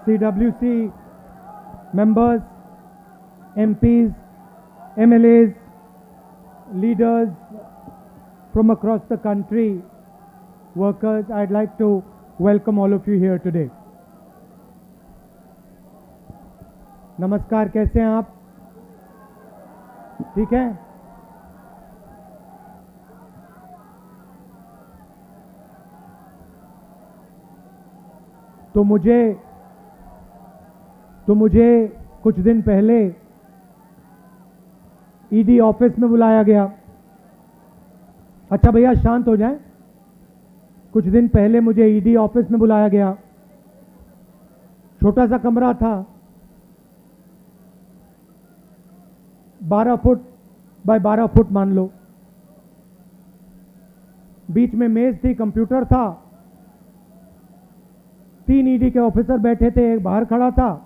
CWC members, MPs, MLAs, leaders from across the country, workers, I'd like to welcome all of you here today. नमस्कार, कैसे हैं आप? ठीक है? तो मुझे कुछ दिन पहले ईडी ऑफिस में बुलाया गया। अच्छा भैया शांत हो जाएं। कुछ दिन पहले मुझे ईडी ऑफिस में बुलाया गया। छोटा सा कमरा था, 12 फुट बाय 12 फुट मान लो। बीच में मेज थी, कंप्यूटर था, 3 ईडी के ऑफिसर बैठे थे, एक बाहर खड़ा था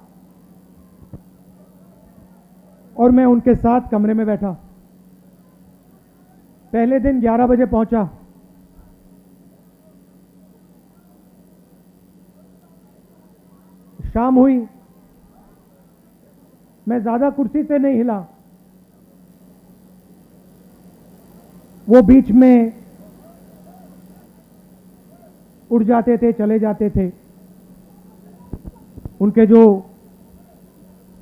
और मैं उनके साथ कमरे में बैठा। पहले दिन 11 बजे पहुंचा। शाम हुई, मैं ज्यादा कुर्सी से नहीं हिला। वो बीच में उठ जाते थे, चले जाते थे। उनके जो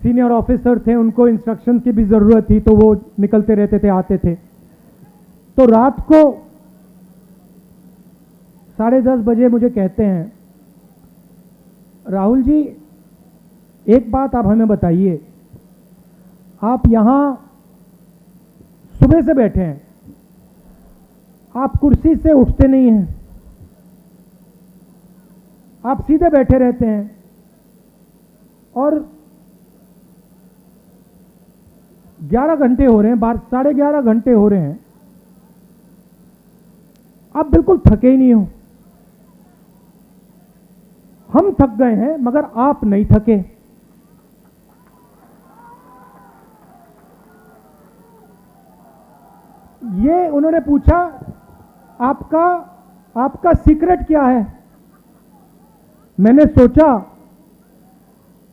सीनियर ऑफिसर थे उनको इंस्ट्रक्शन की भी जरूरत थी, तो वो निकलते रहते थे, आते थे। तो रात को 10:30 बजे मुझे कहते हैं, राहुल जी एक बात आप हमें बताइए, आप यहां सुबह से बैठे हैं, आप कुर्सी से उठते नहीं हैं, आप सीधे बैठे रहते हैं और 11 घंटे हो रहे हैं, 11:30 घंटे हो रहे हैं, आप बिल्कुल थके ही नहीं हो। हम थक गए हैं मगर आप नहीं थके। ये उन्होंने पूछा, आपका सीक्रेट क्या है? मैंने सोचा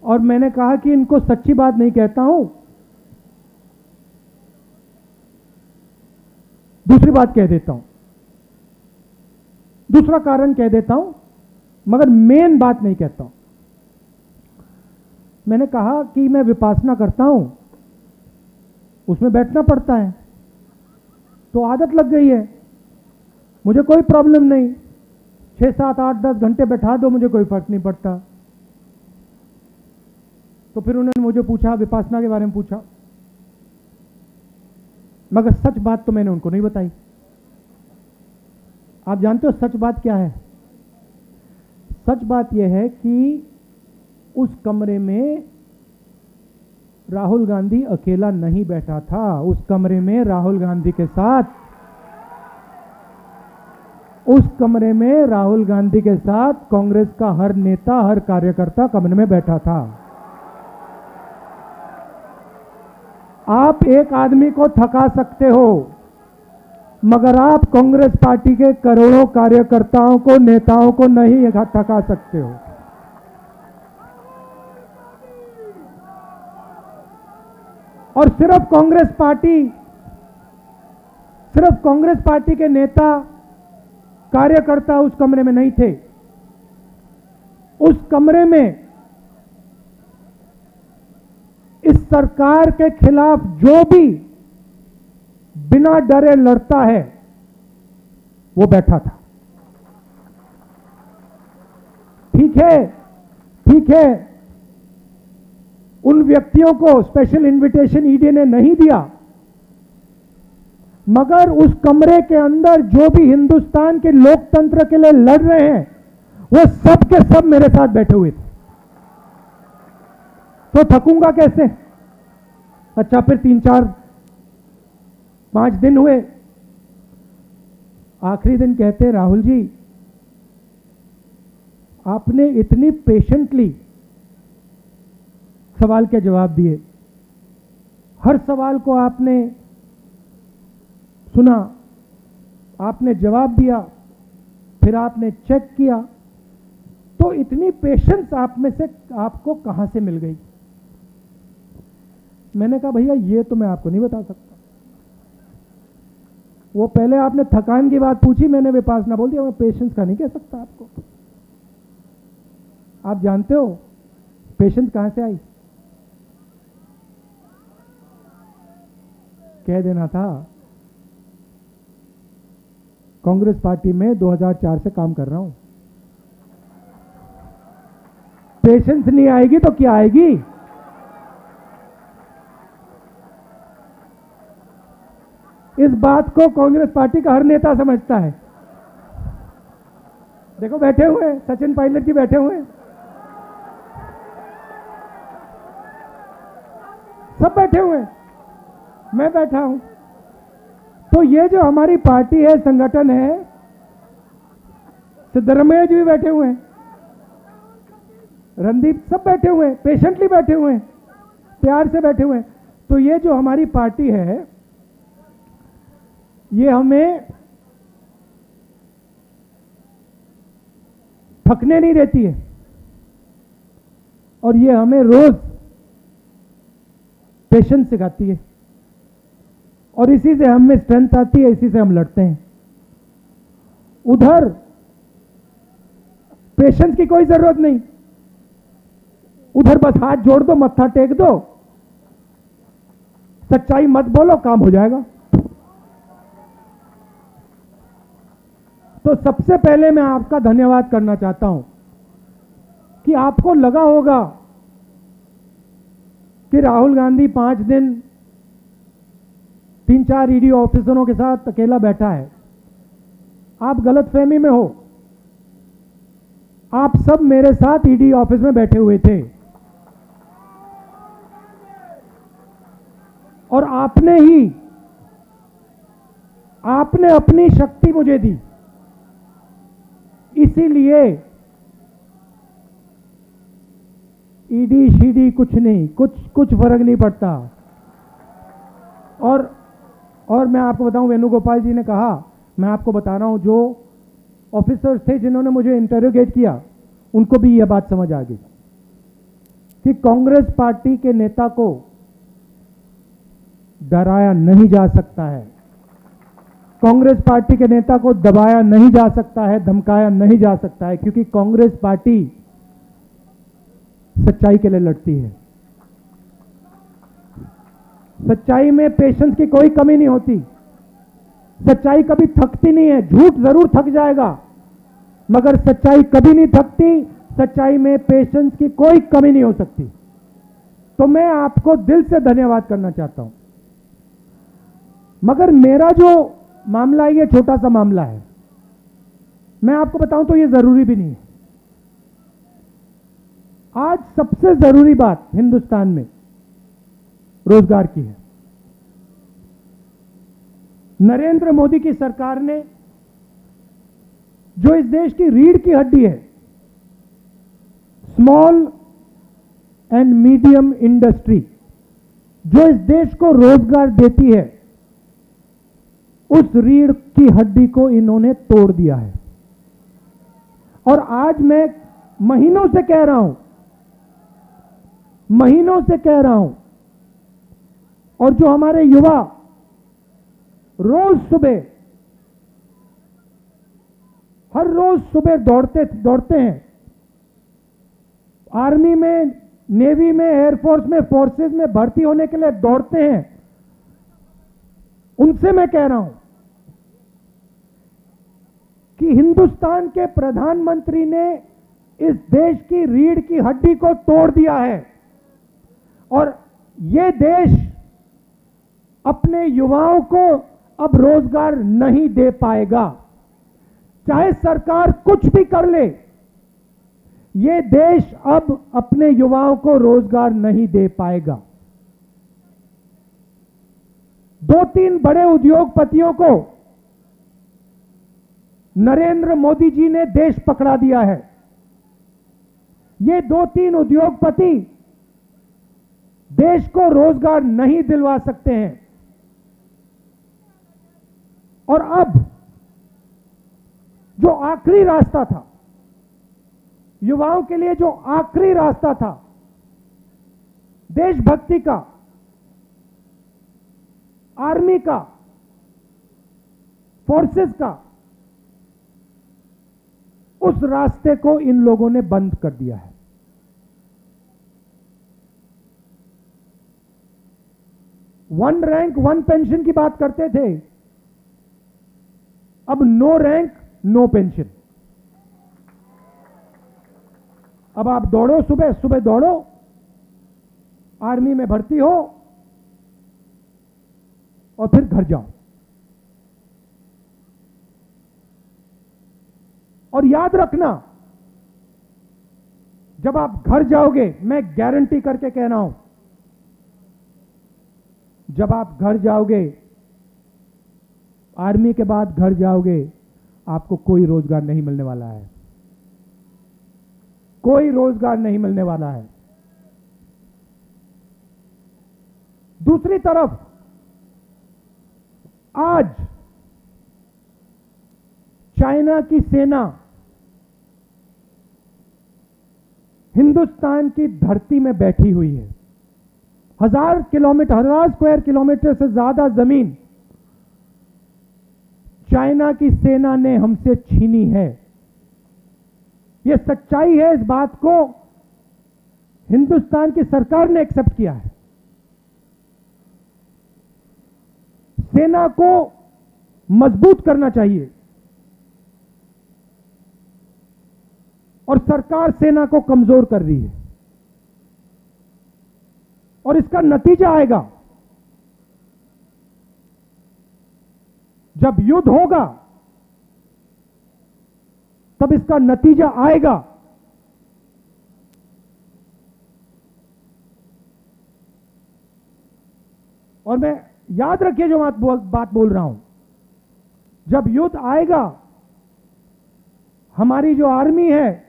और मैंने कहा कि इनको सच्ची बात नहीं कहता हूं, दूसरी बात कह देता हूं, दूसरा कारण कह देता हूं, मगर मेन बात नहीं कहता हूं। मैंने कहा कि मैं विपासना करता हूं, उसमें बैठना पड़ता है, तो आदत लग गई है, मुझे कोई प्रॉब्लम नहीं। 6, 7, 8, 10 घंटे बैठा दो, मुझे कोई फर्क नहीं पड़ता। तो फिर उन्होंने मुझे पूछा, विपासना के बारे में पूछा, मगर सच बात तो मैंने उनको नहीं बताई। आप जानते हो सच बात क्या है? सच बात यह है कि उस कमरे में राहुल गांधी अकेला नहीं बैठा था। उस कमरे में राहुल गांधी के साथ कांग्रेस का हर नेता, हर कार्यकर्ता कमरे में बैठा था। आप एक आदमी को थका सकते हो, मगर आप कांग्रेस पार्टी के करोड़ों कार्यकर्ताओं को, नेताओं को नहीं थका सकते हो। और सिर्फ कांग्रेस पार्टी के नेता, कार्यकर्ता उस कमरे में नहीं थे। उस कमरे में इस सरकार के खिलाफ जो भी बिना डरे लड़ता है वो बैठा था। ठीक है, उन व्यक्तियों को स्पेशल इनविटेशन ईडी ने नहीं दिया, मगर उस कमरे के अंदर जो भी हिंदुस्तान के लोकतंत्र के लिए लड़ रहे हैं वो सब के सब मेरे साथ बैठे हुए थे। तो थकूंगा कैसे? अच्छा, फिर 3-4 5 दिन हुए, आखिरी दिन कहते हैं राहुल जी आपने इतनी पेशेंटली सवाल के जवाब दिए, हर सवाल को आपने सुना, आपने जवाब दिया, फिर आपने चेक किया, तो इतनी पेशेंस आप में से आपको कहां से मिल गई? मैंने कहा भैया ये तो मैं आपको नहीं बता सकता। वो पहले आपने थकान की बात पूछी, मैंने विपासना बोल दिया, मैं पेशेंस का नहीं कह सकता आपको। आप जानते हो पेशेंस कहां से आई? कह देना था कांग्रेस पार्टी में 2004 से काम कर रहा हूं। पेशेंस नहीं आएगी तो क्या आएगी? इस बात को कांग्रेस पार्टी का हर नेता समझता है। देखो बैठे हुए हैं, सचिन पायलट जी बैठे हुए हैं, सब बैठे हुए हैं, मैं बैठा हूं। तो ये जो हमारी पार्टी है, संगठन है, सिद्धरमैया जी भी बैठे हुए हैं, रणदीप, सब बैठे हुए हैं, पेशेंटली बैठे हुए हैं, प्यार से बैठे हुए हैं। तो ये जो हमारी पार्टी है ये हमें थकने नहीं देती है और ये हमें रोज पेशेंस सिखाती है और इसी से हमें स्ट्रेंथ आती है, इसी से हम लड़ते हैं। उधर पेशेंस की कोई जरूरत नहीं, उधर बस हाथ जोड़ दो, मत्था टेक दो, सच्चाई मत बोलो, काम हो जाएगा। तो सबसे पहले मैं आपका धन्यवाद करना चाहता हूं कि आपको लगा होगा कि राहुल गांधी 5 दिन 3-4 ईडी ऑफिसरों के साथ अकेला बैठा है। आप गलतफहमी में हो, आप सब मेरे साथ ईडी ऑफिस में बैठे हुए थे और आपने अपनी शक्ति मुझे दी, इसीलिए ईडी शीडी कुछ नहीं, कुछ फर्क नहीं पड़ता। और मैं आपको बताऊं, वेणुगोपाल जी ने कहा, मैं आपको बता रहा हूं, जो ऑफिसर्स थे जिन्होंने मुझे इंटरोगेट किया उनको भी यह बात समझ आ गई कि कांग्रेस पार्टी के नेता को डराया नहीं जा सकता है, कांग्रेस पार्टी के नेता को दबाया नहीं जा सकता है, धमकाया नहीं जा सकता है, क्योंकि कांग्रेस पार्टी सच्चाई के लिए लड़ती है। सच्चाई में पेशेंस की कोई कमी नहीं होती, सच्चाई कभी थकती नहीं है। झूठ जरूर थक जाएगा मगर सच्चाई कभी नहीं थकती, सच्चाई में पेशेंस की कोई कमी नहीं हो सकती। तो मैं आपको दिल से धन्यवाद करना चाहता हूं। मगर मेरा जो मामला है ये छोटा सा मामला है, मैं आपको बताऊं तो ये जरूरी भी नहीं है। आज सबसे जरूरी बात हिंदुस्तान में रोजगार की है। नरेंद्र मोदी की सरकार ने जो इस देश की रीढ़ की हड्डी है, स्मॉल एंड मीडियम इंडस्ट्री, जो इस देश को रोजगार देती है, उस रीढ़ की हड्डी को इन्होंने तोड़ दिया है। और आज मैं महीनों से कह रहा हूं, और जो हमारे युवा हर रोज सुबह दौड़ते हैं, आर्मी में, नेवी में, एयरफोर्स में, फोर्सेस में भर्ती होने के लिए दौड़ते हैं, उनसे मैं कह रहा हूं कि हिंदुस्तान के प्रधानमंत्री ने इस देश की रीढ़ की हड्डी को तोड़ दिया है और यह देश अपने युवाओं को अब रोजगार नहीं दे पाएगा। चाहे सरकार कुछ भी कर ले, यह देश अब अपने युवाओं को रोजगार नहीं दे पाएगा। 2-3 बड़े उद्योगपतियों को नरेंद्र मोदी जी ने देश पकड़ा दिया है। ये 2-3 उद्योगपति देश को रोजगार नहीं दिलवा सकते हैं। और अब जो आखिरी रास्ता था, युवाओं के लिए जो आखिरी रास्ता था देशभक्ति का, आर्मी का, फोर्सेस का, उस रास्ते को इन लोगों ने बंद कर दिया है। वन रैंक वन पेंशन की बात करते थे, अब नो रैंक नो पेंशन। अब आप दौड़ो, सुबह सुबह दौड़ो, आर्मी में भर्ती हो और फिर घर जाओ। और याद रखना, जब आप घर जाओगे, मैं गारंटी करके कह रहा हूं, जब आप घर जाओगे, आर्मी के बाद घर जाओगे, आपको कोई रोजगार नहीं मिलने वाला है। कोई रोजगार नहीं मिलने वाला है। दूसरी तरफ आज चाइना की सेना हिंदुस्तान की धरती में बैठी हुई है। 1000 स्क्वायर किलोमीटर से ज्यादा जमीन चाइना की सेना ने हमसे छीनी है। यह सच्चाई है, इस बात को हिंदुस्तान की सरकार ने एक्सेप्ट किया है। सेना को मजबूत करना चाहिए और सरकार सेना को कमजोर कर रही है, और इसका नतीजा आएगा। जब युद्ध होगा तब इसका नतीजा आएगा। और मैं, याद रखिए जो बात बोल रहा हूं, जब युद्ध आएगा, हमारी जो आर्मी है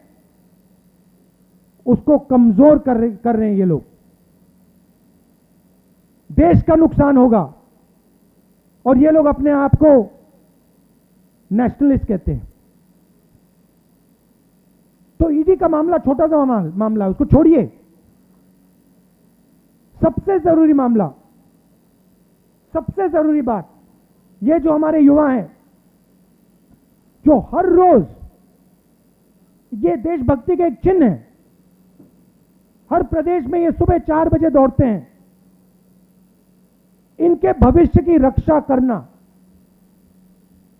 उसको कमजोर कर रहे हैं ये लोग। देश का नुकसान होगा, और ये लोग अपने आप को नेशनलिस्ट कहते हैं। तो ईडी का मामला छोटा सा मामला है, उसको छोड़िए। सबसे जरूरी मामला, सबसे जरूरी बात, ये जो हमारे युवा हैं, जो हर रोज, ये देशभक्ति का एक चिन्ह है, हर प्रदेश में ये सुबह 4 बजे दौड़ते हैं, इनके भविष्य की रक्षा करना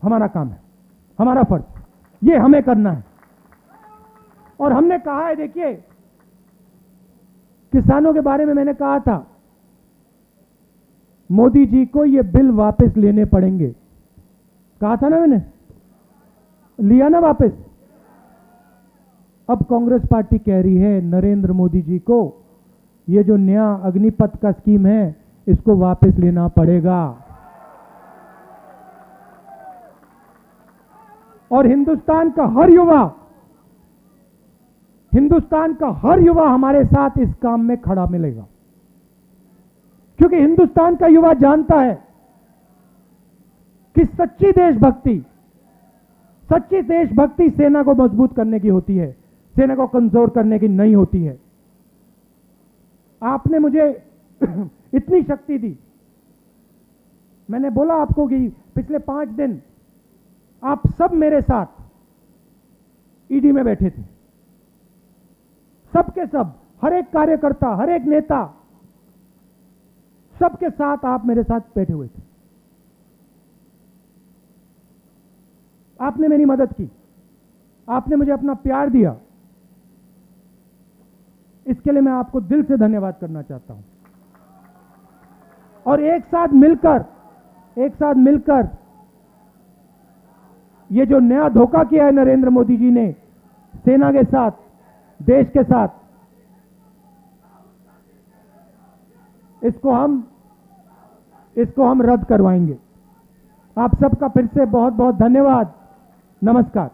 हमारा काम है, हमारा फर्ज, ये हमें करना है। और हमने कहा है, देखिए, किसानों के बारे में मैंने कहा था, मोदी जी को ये बिल वापस लेने पड़ेंगे। कहा था ना मैंने, लिया ना वापस। अब कांग्रेस पार्टी कह रही है नरेंद्र मोदी जी को ये जो नया अग्निपथ का स्कीम है, इसको वापस लेना पड़ेगा। और हिंदुस्तान का हर युवा हमारे साथ इस काम में खड़ा मिलेगा, क्योंकि हिंदुस्तान का युवा जानता है कि सच्ची देशभक्ति सेना को मजबूत करने की होती है, सेना को कमजोर करने की नहीं होती है। आपने मुझे इतनी शक्ति दी। मैंने बोला आपको कि पिछले 5 दिन आप सब मेरे साथ ईडी में बैठे थे, सबके सब, हर एक कार्यकर्ता, हर एक नेता, सबके साथ आप मेरे साथ बैठे हुए थे। आपने मेरी मदद की, आपने मुझे अपना प्यार दिया, इसके लिए मैं आपको दिल से धन्यवाद करना चाहता हूं। और एक साथ मिलकर ये जो नया धोखा किया है नरेंद्र मोदी जी ने सेना के साथ, देश के साथ, इसको हम रद्द करवाएंगे। आप सबका फिर से बहुत बहुत धन्यवाद। नमस्कार।